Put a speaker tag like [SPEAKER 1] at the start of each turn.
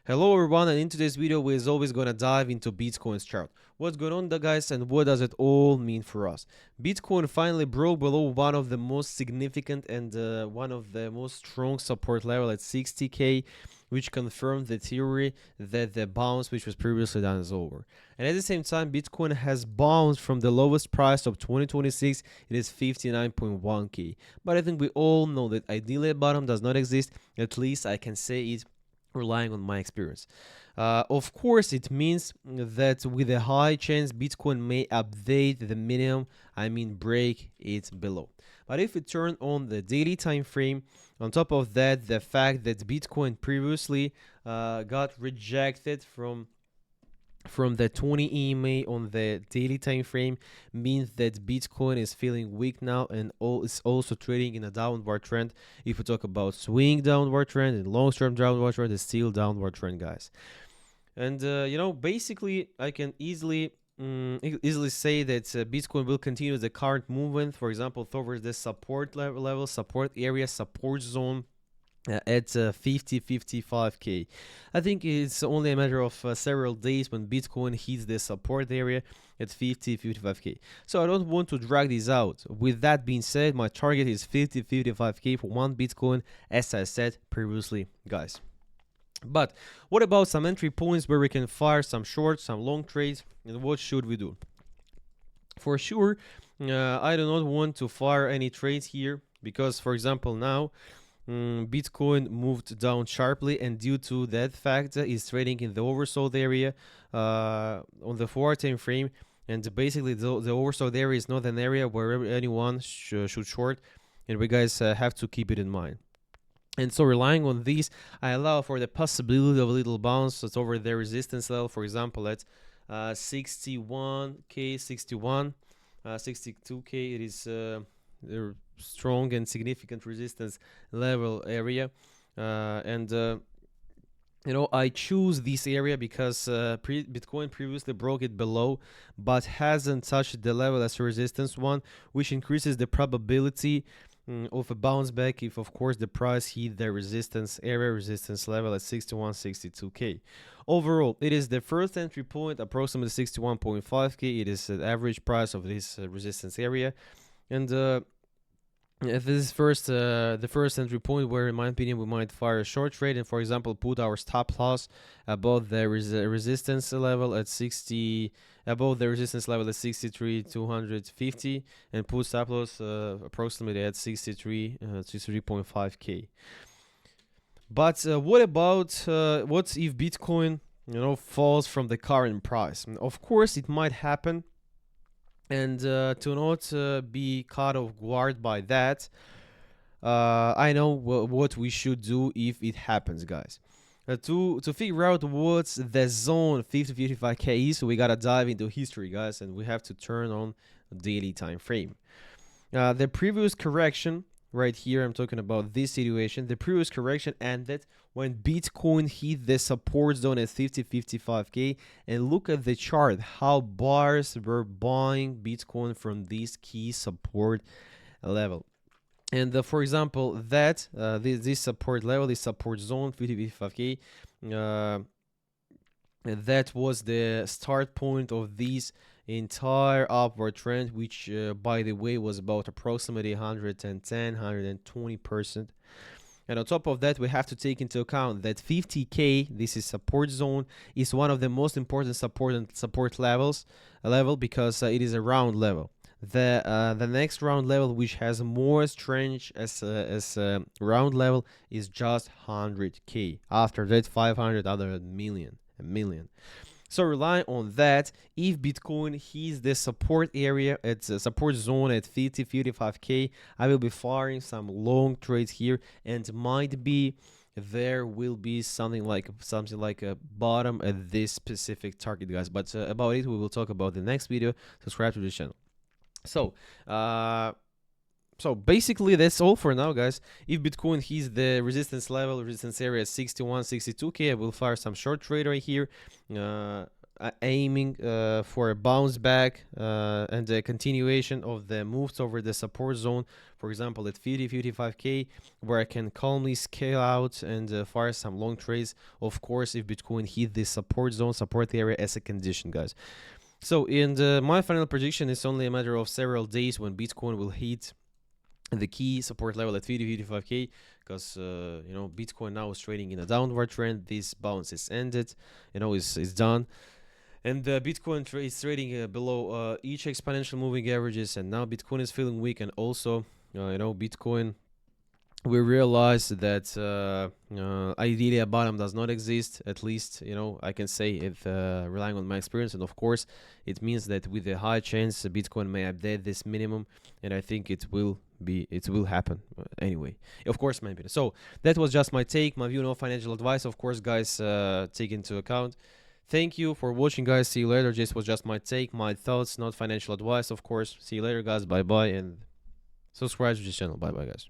[SPEAKER 1] Hello everyone, and in today's video we're always gonna dive into Bitcoin's chart. What's going on guys, and what does it all mean for us? Bitcoin finally broke below one of the most significant and one of the most strong support level at 60k, which confirmed the theory that the bounce which was previously done is over. And at the same time, Bitcoin has bounced from the lowest price of 2026, it is 59.1k. But I think we all know that ideally a bottom does not exist, at least I can say it relying on my experience. Of course, it means that with a high chance Bitcoin may update the minimum, break it below. But if we turn on the daily time frame, on top of that, the fact that Bitcoin previously got rejected from the 20 EMA on the daily time frame means that Bitcoin is feeling weak now and is also trading in a downward trend. If we talk about swing downward trend and long-term downward trend, it's still downward trend, guys. And basically I can easily say that Bitcoin will continue the current movement, for example, towards the support level, support area, support zone at 55k. I think it's only a matter of several days when Bitcoin hits the support area at 55k. So I don't want to drag this out. With that being said, my target is 55k for one Bitcoin, as I said previously, guys. But what about some entry points where we can fire some short, some long trades, and what should we do? For sure, I do not want to fire any trades here because, for example, now Bitcoin moved down sharply, and due to that fact is trading in the oversold area on the 4-time frame, and basically the oversold area is not an area where anyone should short, and we guys have to keep it in mind. And so relying on these, I allow for the possibility of a little bounce that's over the resistance level, for example at 61k, 61, 62k. It is strong and significant resistance level area, I choose this area because Bitcoin previously broke it below but hasn't touched the level as a resistance one, which increases the probability of a bounce back if of course the price hit the resistance area, resistance level at 61, 62k. Overall, it is the first entry point, approximately 61.5k. It is the average price of this resistance area, and this is the first entry point where, in my opinion, we might fire a short trade and, for example, put our stop loss above the resistance level at 60, above the resistance level at 63,250, and put stop loss approximately at 63.5k. But what about what if Bitcoin falls from the current price? Of course, it might happen. And to not be caught off guard by that, I know what we should do if it happens, guys. To figure out what's the zone 50-55k is, we gotta dive into history, guys, and we have to turn on daily time frame. The previous correction right here, I'm talking about this situation, the previous correction ended when Bitcoin hit the support zone at 50-55k, and look at the chart how buyers were buying Bitcoin from this key support level. And for example, that this support level, this support zone 50-55k, that was the start point of this entire upward trend, which by the way was about approximately 110-120%. And on top of that, we have to take into account that 50k, this is support zone, is one of the most important support level because it is a round level. The next round level, which has more strength as round level, is just 100k. After that, 500, other a million. So rely on that. If Bitcoin hits the support area at support zone at 50-55k, I will be firing some long trades here, and might be there will be something like a bottom at this specific target, guys. But about it we will talk about the next video. Subscribe to the channel. So basically that's all for now, guys. If Bitcoin hits the resistance level, resistance area at 61, 62k, I will fire some short trade right here. aiming for a bounce back and a continuation of the moves over the support zone, for example at 55k, where I can calmly scale out and fire some long trades, of course if Bitcoin hit this support zone, support area as a condition, guys. So in my final prediction, it's only a matter of several days when Bitcoin will hit the key support level at 55k, because Bitcoin now is trading in a downward trend. This bounce is ended, it's done, and Bitcoin is trading below each exponential moving averages, and now Bitcoin is feeling weak, and also Bitcoin, we realize that ideally a bottom does not exist. At least I can say it, relying on my experience, and of course it means that with a high chance Bitcoin may update this minimum, and I think it will happen anyway, of course, my opinion. So that was just my take, my view, no financial advice, of course, guys. Take into account. Thank you for watching, guys. See you later. This was just my take, my thoughts, not financial advice, of course. See you later, guys. Bye bye, and subscribe to this channel. Bye bye, guys.